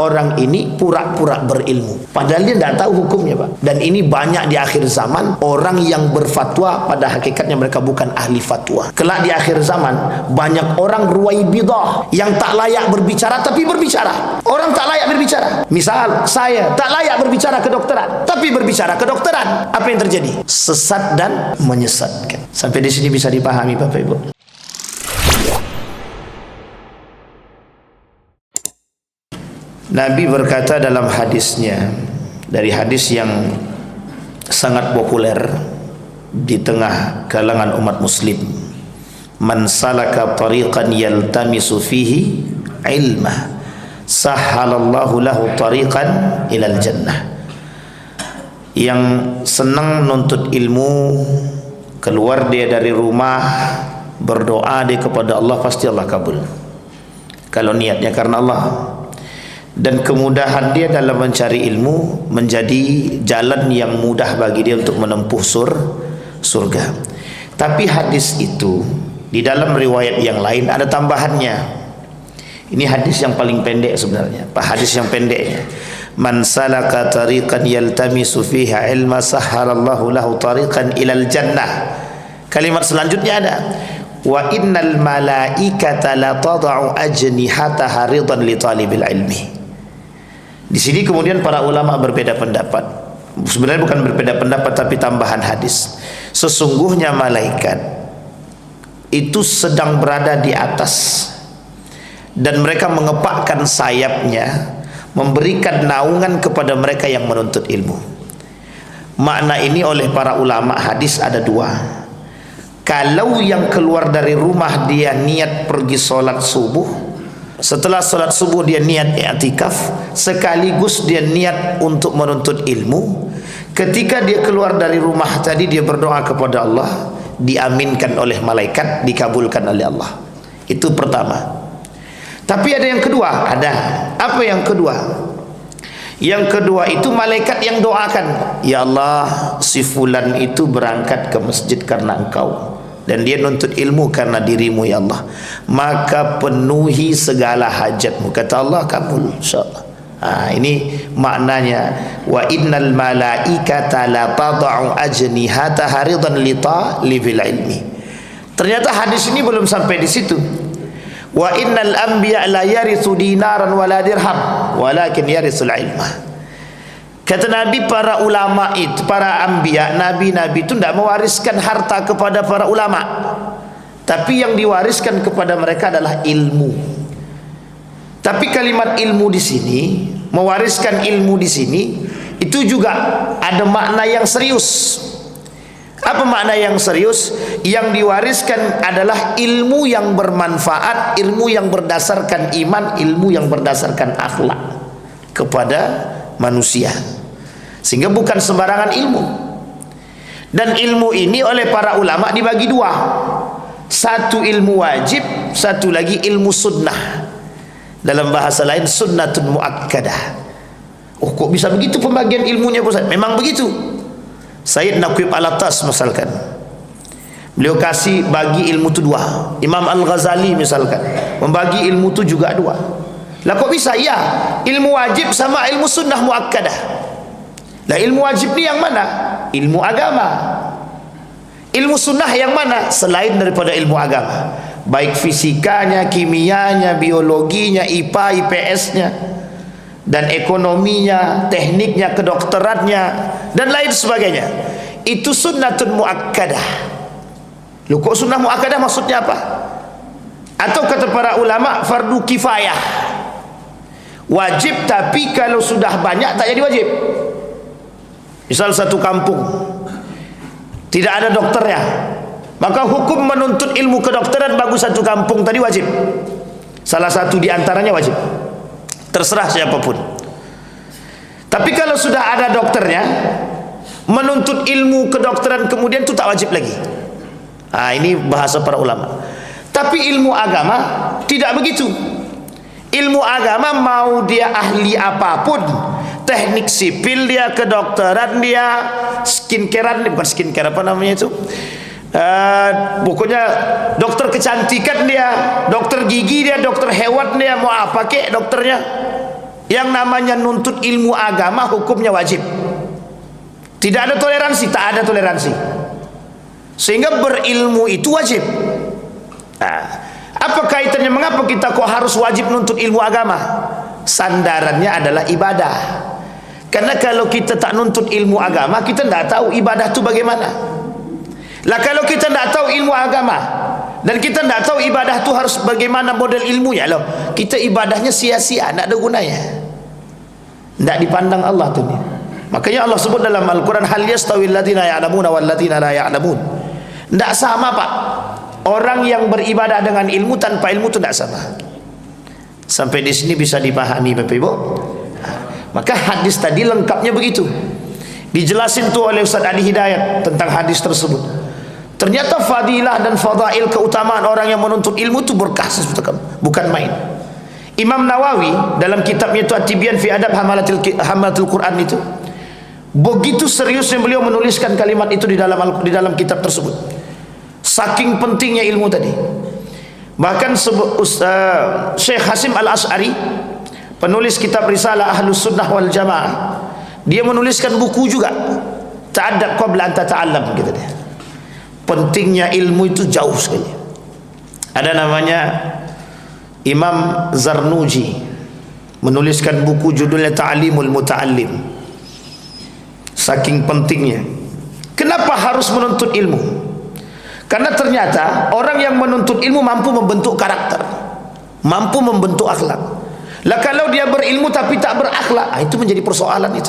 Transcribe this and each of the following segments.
orang ini pura-pura berilmu, padahal dia tidak tahu hukumnya, Pak. Dan ini banyak di akhir zaman, orang yang berfatwa pada hakikatnya mereka bukan ahli fatwa. Kelak di akhir zaman banyak orang ruwaibidah yang tak layak berbicara tapi berbicara. Orang tak layak berbicara. Misal saya tak layak berbicara kedokteran tapi berbicara kedokteran. Apa yang terjadi? Sesat dan menyesatkan. Sampai di sini bisa dipahami, Bapak Ibu? Nabi berkata dalam hadisnya, dari hadis yang sangat populer di tengah kalangan umat muslim, man salaka tariqan yaltamisu fihi ilma sahhalallahu lahu tariqan ilal jannah. Yang senang nuntut ilmu, keluar dia dari rumah, berdoa dia kepada Allah, pasti Allah kabul kalau niatnya karena Allah. Dan kemudahan dia dalam mencari ilmu menjadi jalan yang mudah bagi dia untuk menempuh surga. Tapi hadis itu di dalam riwayat yang lain ada tambahannya. Ini hadis yang paling pendek sebenarnya, hadis yang pendeknya. Man salaka tariqan yaltamisu fiha ilma sahhalallahu lahu tariqan ilal jannah. Kalimat selanjutnya ada wa innal malaikata la tad'u ajnihataha ridan li talibil ilmi. Di sini kemudian para ulama berbeda pendapat. Sebenarnya bukan berbeda pendapat tapi tambahan hadis. Sesungguhnya malaikat itu sedang berada di atas dan mereka mengepakkan sayapnya, memberikan naungan kepada mereka yang menuntut ilmu. Makna ini oleh para ulama hadis ada dua. Kalau yang keluar dari rumah dia niat pergi sholat subuh, setelah sholat subuh dia niat i'tikaf, sekaligus dia niat untuk menuntut ilmu. Ketika dia keluar dari rumah tadi dia berdoa kepada Allah, diaminkan oleh malaikat, dikabulkan oleh Allah. Itu pertama. Tapi ada yang kedua, ada. Apa yang kedua? Yang kedua itu malaikat yang doakan, ya Allah, si fulan itu berangkat ke masjid karena Engkau dan dia nuntut ilmu karena dirimu ya Allah, maka penuhi segala hajatmu. Kata Allah, kabul insyaallah. Ini maknanya wa innal malaikata la tad'u ajnihataha ridan li talibil ilmi. Ternyata hadis ini belum sampai di situ. Wa innal anbiya la yarithu dinaran wala dirham walakin yarithul ilma. Kata Nabi, para ulama itu, para anbiya, nabi-nabi itu tidak mewariskan harta kepada para ulama, tapi yang diwariskan kepada mereka adalah ilmu. Tapi kalimat ilmu di sini, mewariskan ilmu di sini, itu juga ada makna yang serius. Apa makna yang serius? Yang diwariskan adalah ilmu yang bermanfaat, ilmu yang berdasarkan iman, ilmu yang berdasarkan akhlak kepada manusia. Sehingga bukan sembarangan ilmu. Dan ilmu ini oleh para ulama dibagi dua. Satu ilmu wajib, satu lagi ilmu sunnah. Dalam bahasa lain sunnatun muakkadah. Oh, kok bisa begitu pembagian ilmunya, Ustaz? Memang begitu. Sayyid Naqib Al-Attas misalkan, beliau kasih bagi ilmu itu dua. Imam Al-Ghazali misalkan membagi ilmu itu juga dua. Lah kok bisa? Ya, ilmu wajib sama ilmu sunnah muakkadah. Lah ilmu wajib ini yang mana? Ilmu agama. Ilmu sunnah yang mana? Selain daripada ilmu agama, baik fisikanya, kimianya, biologinya, IPA, IPS-nya, dan ekonominya, tekniknya, kedokterannya, dan lain sebagainya. Itu sunnatun muakkadah. Loh, kok sunnah muakkadah maksudnya apa? Atau kata para ulama, fardu kifayah. Wajib, tapi kalau sudah banyak tak jadi wajib. Misal satu kampung tidak ada dokternya, maka hukum menuntut ilmu kedokteran bagi satu kampung tadi wajib. Salah satu di antaranya wajib, terserah siapapun. Tapi kalau sudah ada dokternya, menuntut ilmu kedokteran kemudian itu tak wajib lagi. Ini bahasa para ulama. Tapi ilmu agama tidak begitu. Ilmu agama mau dia ahli apapun, teknik sipil dia, kedokteran dia, skincarean, bukan skincare, apa namanya itu, pokoknya dokter kecantikan dia, dokter gigi dia, dokter hewan dia, mau apa kek dokternya, Yang namanya nuntut ilmu agama hukumnya wajib. Tidak ada toleransi, tak ada toleransi. Sehingga berilmu itu wajib. Nah, apa kaitannya, mengapa kita kok harus wajib nuntut ilmu agama? Sandarannya adalah ibadah. Karena kalau kita tak nuntut ilmu agama, kita tidak tahu ibadah itu bagaimana. Lah kalau kita tidak tahu ilmu agama dan kita tidak tahu ibadah itu harus bagaimana model ilmunya, loh, kita ibadahnya sia-sia, tidak ada gunanya, tidak dipandang Allah tuh. Makanya Allah sebut dalam Al-Quran, hal yastawil ladzina ya'lamuna wal ladzina la ya'lamun. Tidak sama Pak, orang yang beribadah dengan ilmu tanpa ilmu itu tidak sama. Sampai di sini bisa dipahami Bapak Ibu. Maka hadis tadi lengkapnya begitu, dijelasin tuh oleh Ustaz Adi Hidayat tentang hadis tersebut. Ternyata fadilah dan fadail, keutamaan orang yang menuntut ilmu itu berkah, bukan main. Imam Nawawi dalam kitabnya itu At-Tibyan fi Adab Hamalatul Quran itu, begitu seriusnya beliau menuliskan kalimat itu di dalam kitab tersebut. Saking pentingnya ilmu tadi. Bahkan Syekh Hasim Al-Ash'ari, penulis kitab Risalah Ahlus Sunnah wal Jamaah, dia menuliskan buku juga, Ta'addab qabla an tata'allam, gitu dia. Pentingnya ilmu itu jauh sekali. Ada namanya Imam Zarnuji, menuliskan buku judulnya Ta'limul Muta'allim. Saking pentingnya. Kenapa harus menuntut ilmu? Karena ternyata orang yang menuntut ilmu mampu membentuk karakter, mampu membentuk akhlak. Lah kalau dia berilmu tapi tak berakhlak, itu menjadi persoalan itu.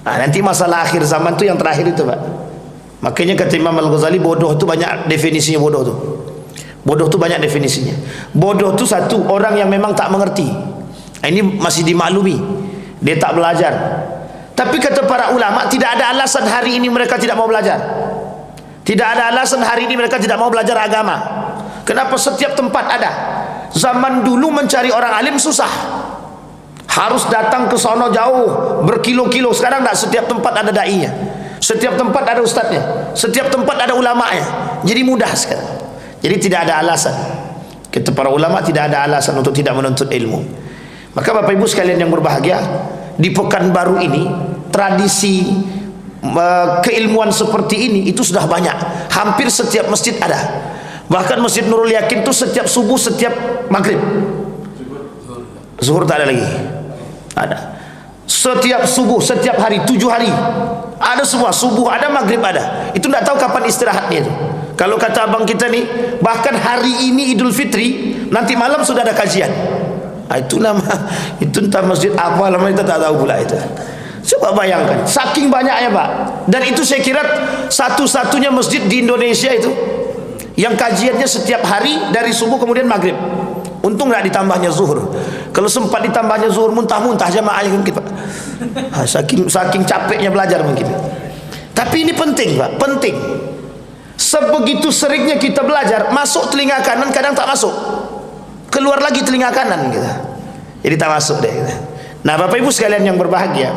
Nanti masalah akhir zaman itu yang terakhir itu Pak. Makanya kata Imam Al-Ghazali, bodoh itu banyak definisinya. Bodoh itu banyak definisinya. Bodoh itu satu, orang yang memang tak mengerti. Ini masih dimaklumi, dia tak belajar. Tapi kata para ulama, tidak ada alasan hari ini mereka tidak mau belajar. Tidak ada alasan hari ini mereka tidak mau belajar agama. Kenapa? Setiap tempat ada. Zaman dulu mencari orang alim susah, harus datang ke sono jauh berkilo-kilo. Sekarang tak, setiap tempat ada dai-nya, setiap tempat ada ustadznya, setiap tempat ada ulamanya. Jadi mudah sekarang. Jadi tidak ada alasan. Kata para ulama, tidak ada alasan untuk tidak menuntut ilmu. Maka Bapak Ibu sekalian yang berbahagia, di Pekanbaru ini tradisi keilmuan seperti ini itu sudah banyak. Hampir setiap masjid ada. Bahkan Masjid Nurul Yakin itu setiap subuh, setiap maghrib. Zuhur tak ada lagi. Ada. Setiap subuh, setiap hari, 7 hari. Ada semua, subuh ada, maghrib ada. Itu tidak tahu kapan istirahatnya itu. Kalau kata abang kita nih, bahkan hari ini Idul Fitri, nanti malam sudah ada kajian. Itu nama, itu entah masjid apa namanya, kita tak tahu pula itu. Coba bayangkan, saking banyaknya Pak. Dan itu saya kira satu-satunya masjid di Indonesia itu yang kajiannya setiap hari dari subuh kemudian maghrib. Untung nggak ditambahnya zuhur. Kalau sempat ditambahnya zuhur, muntah-muntah jamaahnya mungkin Pak. Saking capeknya belajar mungkin. Tapi ini penting Pak, penting. Sebegitu seringnya kita belajar, masuk telinga kanan kadang tak masuk, keluar lagi telinga kanan gitu. Jadi tak masuk deh gitu. Nah Bapak Ibu sekalian yang berbahagia,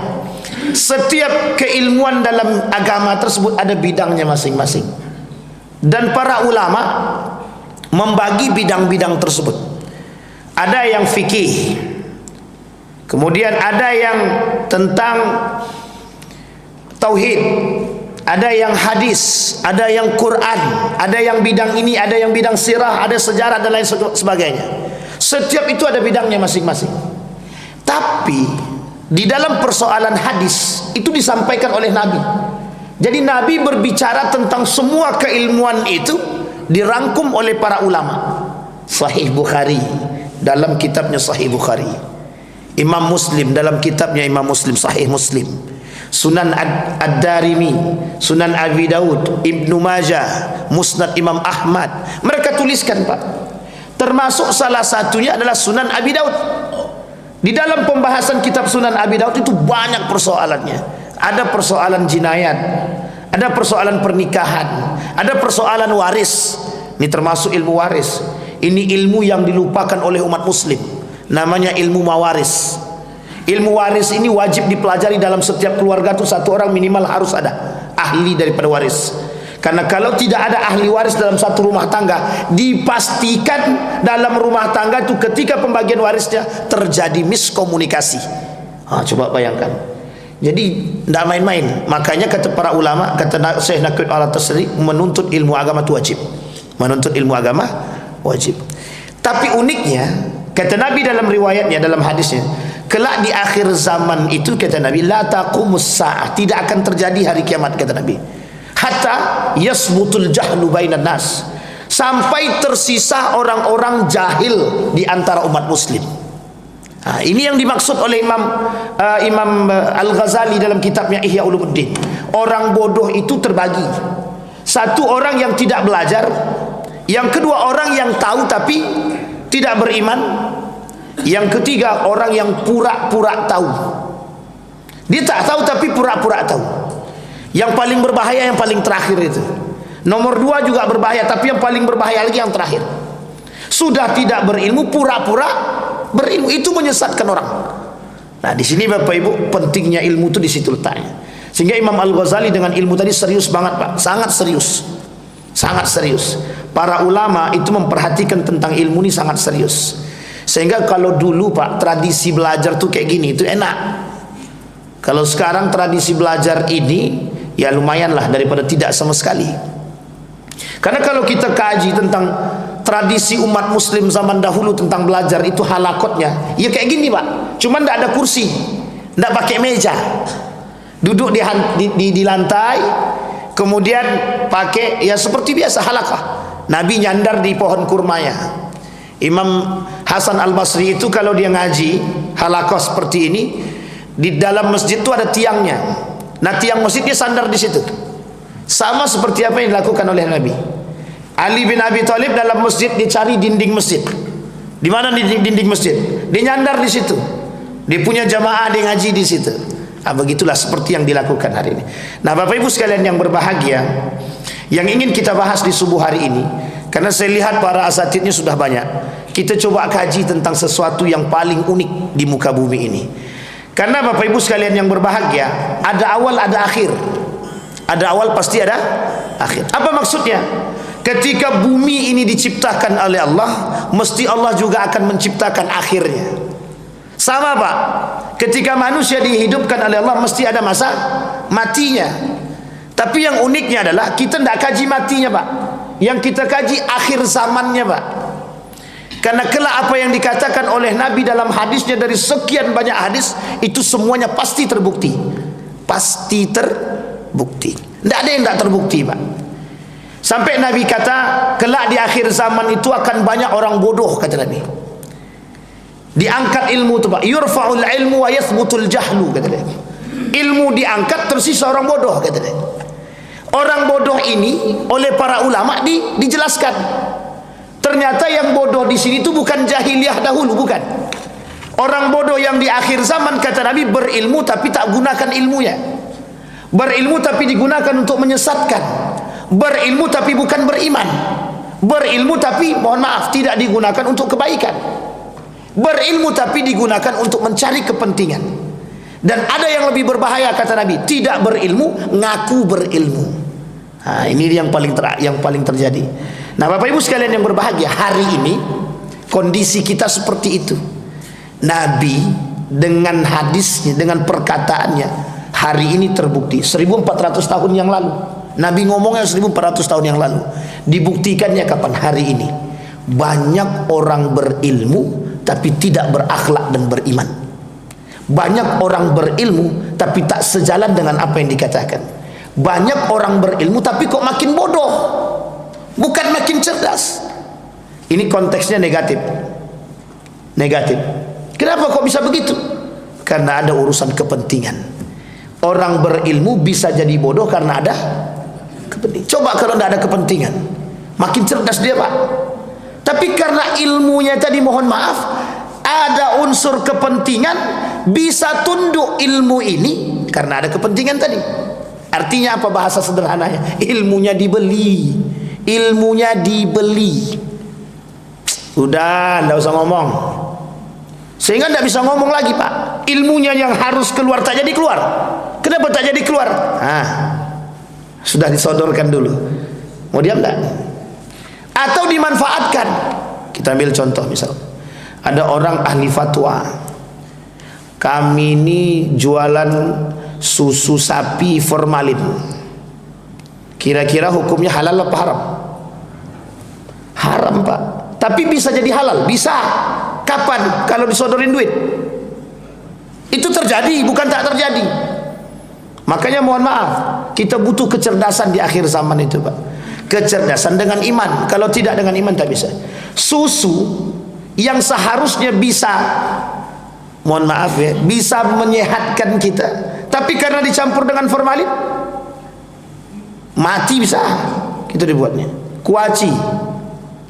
setiap keilmuan dalam agama tersebut ada bidangnya masing-masing. Dan para ulama membagi bidang-bidang tersebut. Ada yang fikih, kemudian ada yang tentang tauhid, ada yang hadis, ada yang Quran, ada yang bidang ini, ada yang bidang sirah, ada sejarah dan lain sebagainya. Setiap itu ada bidangnya masing-masing. Tapi di dalam persoalan hadis itu disampaikan oleh Nabi. Jadi Nabi berbicara tentang semua keilmuan itu dirangkum oleh para ulama. Sahih Bukhari dalam kitabnya Sahih Bukhari, Imam Muslim dalam kitabnya Imam Muslim Sahih Muslim, Sunan Ad-Darimi, Sunan Abi Daud, Ibnu Majah, Musnad Imam Ahmad. Mereka tuliskan Pak. Termasuk salah satunya adalah Sunan Abi Daud. Di dalam pembahasan kitab Sunan Abi Daud itu banyak persoalannya. Ada persoalan jinayat, ada persoalan pernikahan, ada persoalan waris. Ini termasuk ilmu waris. Ini ilmu yang dilupakan oleh umat muslim, namanya ilmu mawaris. Ilmu waris ini wajib dipelajari dalam setiap keluarga. Itu satu orang minimal harus ada ahli daripada waris. Karena kalau tidak ada ahli waris dalam satu rumah tangga, dipastikan dalam rumah tangga itu ketika pembagian warisnya terjadi miskomunikasi. Coba bayangkan. Jadi tidak main-main. Makanya kata para ulama, kata Syekh Naqib Al-Tasri, menuntut ilmu agama itu wajib. Menuntut ilmu agama wajib. Tapi uniknya, kata Nabi dalam riwayatnya, dalam hadisnya, kelak di akhir zaman itu, kata Nabi, la taqumus sa'ah, tidak akan terjadi hari kiamat, kata Nabi, hatta yasbutul jahlu bainan nas, sampai tersisa orang-orang jahil di antara umat muslim. Ini yang dimaksud oleh Imam Al-Ghazali dalam kitabnya Ihya Ulumuddin. Orang bodoh itu terbagi. Satu, orang yang tidak belajar. Yang kedua, orang yang tahu tapi tidak beriman. Yang ketiga, orang yang pura-pura tahu. Dia tak tahu tapi pura-pura tahu. Yang paling berbahaya yang paling terakhir itu. Nomor 2 juga berbahaya, tapi yang paling berbahaya lagi yang terakhir. Sudah tidak berilmu, pura-pura berilmu, itu menyesatkan orang. Nah, di sini Bapak Ibu, pentingnya ilmu itu di situ letaknya. Sehingga Imam Al-Ghazali dengan ilmu tadi serius banget, Pak. Sangat serius. Sangat serius. Para ulama itu memperhatikan tentang ilmu ini sangat serius. Sehingga kalau dulu, Pak, tradisi belajar tuh kayak gini, itu enak. Kalau sekarang tradisi belajar ini ya lumayan lah daripada tidak sama sekali. Karena kalau kita kaji tentang tradisi umat muslim zaman dahulu tentang belajar itu, halakotnya ya kayak gini, Pak. Cuman tidak ada kursi, tidak pakai meja, duduk di lantai, kemudian pakai ya seperti biasa halakah. Nabi nyandar di pohon kurmanya. Imam Hasan Al-Basri itu kalau dia ngaji halakah seperti ini, di dalam masjid itu ada tiangnya. Nah, tiang masjid dia sandar di situ. Sama seperti apa yang dilakukan oleh Nabi. Ali bin Abi Thalib dalam masjid dicari dinding masjid. Di mana dinding masjid? Dia nyandar di situ. Dia punya jamaah, dia ngaji di situ. Begitulah seperti yang dilakukan hari ini. Nah, Bapak Ibu sekalian yang berbahagia, yang ingin kita bahas di subuh hari ini, karena saya lihat para asatidnya sudah banyak, kita coba kaji tentang sesuatu yang paling unik di muka bumi ini. Karena Bapak Ibu sekalian yang berbahagia, ada awal ada akhir. Ada awal pasti ada akhir. Apa maksudnya? Ketika bumi ini diciptakan oleh Allah, mesti Allah juga akan menciptakan akhirnya. Sama, Pak. Ketika manusia dihidupkan oleh Allah, mesti ada masa matinya. Tapi yang uniknya adalah kita tidak kaji matinya, Pak. Yang kita kaji akhir zamannya, Pak. Karena kelak apa yang dikatakan oleh Nabi dalam hadisnya, dari sekian banyak hadis, itu semuanya pasti terbukti. Pasti terbukti. Tidak ada yang tidak terbukti, Pak. Sampai Nabi kata, kelak di akhir zaman itu akan banyak orang bodoh, kata Nabi. Diangkat ilmu itu, Pak. Yurfa'ul ilmu wa yathbutul jahlu, kata Nabi. Ilmu diangkat, tersisa orang bodoh, kata Nabi. Orang bodoh ini oleh para ulama dijelaskan. Ternyata yang bodoh di sini itu bukan jahiliyah dahulu, bukan. Orang bodoh yang di akhir zaman, kata Nabi, berilmu tapi tak gunakan ilmunya. Berilmu tapi digunakan untuk menyesatkan. Berilmu tapi bukan beriman. Berilmu tapi, mohon maaf, tidak digunakan untuk kebaikan. Berilmu tapi digunakan untuk mencari kepentingan. Dan ada yang lebih berbahaya, kata Nabi, tidak berilmu, ngaku berilmu. Nah, ini yang paling terjadi. Nah, Bapak Ibu sekalian yang berbahagia, hari ini kondisi kita seperti itu. Nabi dengan hadisnya, dengan perkataannya, hari ini terbukti. 1400 tahun yang lalu Nabi ngomongnya 1400 tahun yang lalu. Dibuktikannya kapan? Hari ini. Banyak orang berilmu tapi tidak berakhlak dan beriman. Banyak orang berilmu tapi tak sejalan dengan apa yang dikatakan. Banyak orang berilmu tapi kok makin bodoh, bukan makin cerdas. Ini konteksnya negatif. Negatif. Kenapa kok bisa begitu? Karena ada urusan kepentingan. Orang berilmu bisa jadi bodoh karena ada kepentingan. Coba kalau tidak ada kepentingan, makin cerdas dia, Pak. Tapi karena ilmunya tadi, mohon maaf, ada unsur kepentingan, bisa tunduk ilmu ini karena ada kepentingan tadi. Artinya apa bahasa sederhananya? Ilmunya dibeli. Ilmunya dibeli. Udah, tidak usah ngomong. Sehingga tidak bisa ngomong lagi, Pak. Ilmunya yang harus keluar tak jadi keluar. Kenapa tak jadi keluar? Sudah disodorkan dulu. Mau diam enggak? Atau dimanfaatkan. Kita ambil contoh misal, ada orang ahli fatwa, kami ini jualan susu sapi formalin, kira-kira hukumnya halal apa haram? Haram Pak, tapi bisa jadi halal. Bisa. Kapan? Kalau disodorin duit. Itu terjadi, bukan tak terjadi. Makanya mohon maaf, kita butuh kecerdasan di akhir zaman itu Pak. Kecerdasan dengan iman. Kalau tidak dengan iman tak bisa. Susu yang seharusnya bisa, mohon maaf ya, bisa menyehatkan kita, tapi karena dicampur dengan formalin, mati bisa. Itu dibuatnya. Kuaci,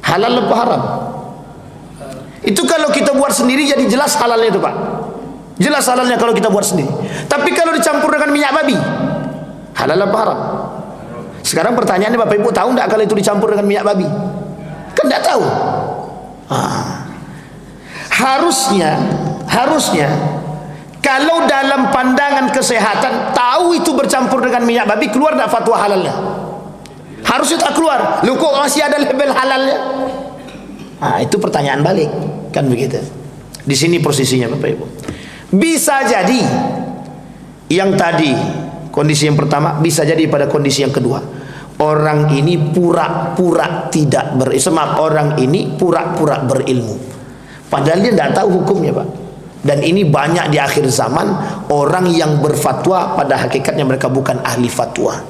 halal apa haram? Itu kalau kita buat sendiri jadi jelas halalnya itu Pak. Jelas halalnya kalau kita buat sendiri. Tapi kalau dicampur dengan minyak babi, halal apa haram? Sekarang pertanyaannya, Bapak Ibu tahu enggak kalau itu dicampur dengan minyak babi? Kan enggak tahu. Harusnya kalau dalam pandangan kesehatan tahu itu bercampur dengan minyak babi, keluar enggak fatwa halalnya? Harusnya tak keluar. Loh kok masih ada label halalnya? Itu pertanyaan balik. Kan begitu. Di sini posisinya Bapak Ibu. Bisa jadi yang tadi, kondisi yang pertama, bisa jadi pada kondisi yang kedua, orang ini pura-pura tidak berilmu. Orang ini pura-pura berilmu, padahal dia tidak tahu hukumnya Pak. Dan ini banyak di akhir zaman, orang yang berfatwa pada hakikatnya mereka bukan ahli fatwa.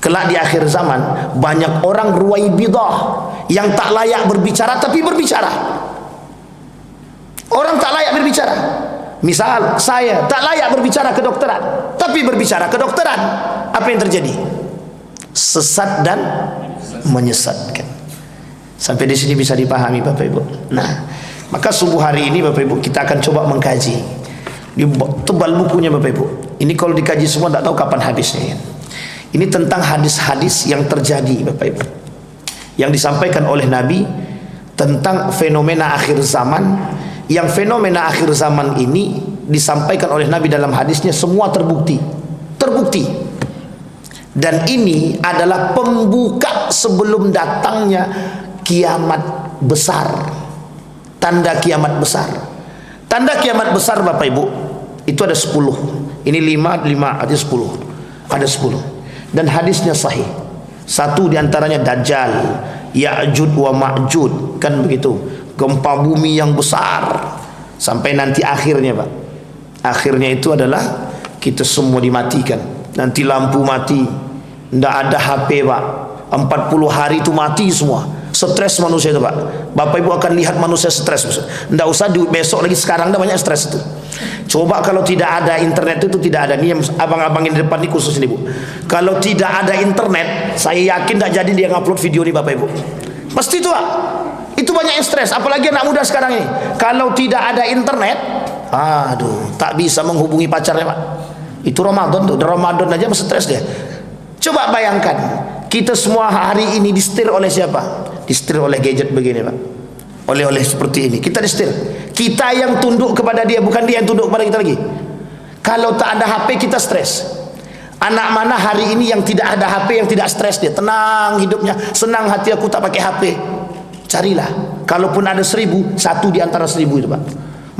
Kelak di akhir zaman banyak orang ruwaibidah yang tak layak berbicara tapi berbicara. Orang tak layak berbicara. Misal saya tak layak berbicara kedokteran, tapi berbicara kedokteran. Apa yang terjadi? Sesat dan menyesatkan. Sampai di sini bisa dipahami Bapak Ibu. Nah, maka subuh hari ini Bapak Ibu kita akan coba mengkaji. Tebal bukunya Bapak Ibu. Ini kalau dikaji semua tak tahu kapan habisnya. Ini tentang hadis-hadis yang terjadi Bapak Ibu, yang disampaikan oleh Nabi tentang fenomena akhir zaman. Yang fenomena akhir zaman ini disampaikan oleh Nabi dalam hadisnya semua terbukti. Dan ini adalah pembuka sebelum datangnya kiamat besar. Tanda kiamat besar. Tanda kiamat besar Bapak Ibu itu ada 10. Ini 5 ada 10. Ada 10. Dan hadisnya sahih. Satu diantaranya Dajjal, Ya'jud wa Ma'jud, kan begitu. Gempa bumi yang besar sampai nanti akhirnya Pak. Akhirnya itu adalah kita semua dimatikan. Nanti lampu mati, tidak ada HP Pak. 40 hari itu mati semua. Stres manusia itu Pak. Bapak Ibu akan lihat manusia stres. Tidak usah besok lagi, sekarang dah banyak stres itu. Coba kalau tidak ada internet itu tidak ada. Ini abang-abang yang di depan ini khusus ini Bu. Kalau tidak ada internet, saya yakin tidak jadi dia ngupload video ini Bapak Ibu. Pasti itu Pak. Itu banyak yang stres, apalagi anak muda sekarang ini. Kalau tidak ada internet, tak bisa menghubungi pacarnya Pak. Itu Ramadan tuh, Ramadan aja masih stres dia. Coba bayangkan, kita semua hari ini disetir oleh siapa? Disetir oleh gadget begini Pak. Oleh seperti ini, kita disetir. Kita yang tunduk kepada dia, bukan dia yang tunduk kepada kita lagi. Kalau tak ada HP kita stres. Anak mana hari ini yang tidak ada HP, yang tidak stres dia? Tenang hidupnya, senang hati aku tak pakai HP. Carilah, kalaupun ada 1000, satu di antara 1000 itu Pak.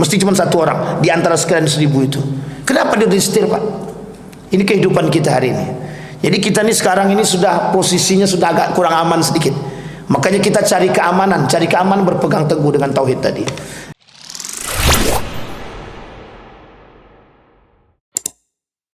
Mesti cuma satu orang di antara sekian 1000 itu. Kenapa dia disetir Pak? Ini kehidupan kita hari ini. Jadi kita ini sekarang ini sudah posisinya sudah agak kurang aman sedikit. Makanya kita cari keamanan berpegang teguh dengan tauhid tadi.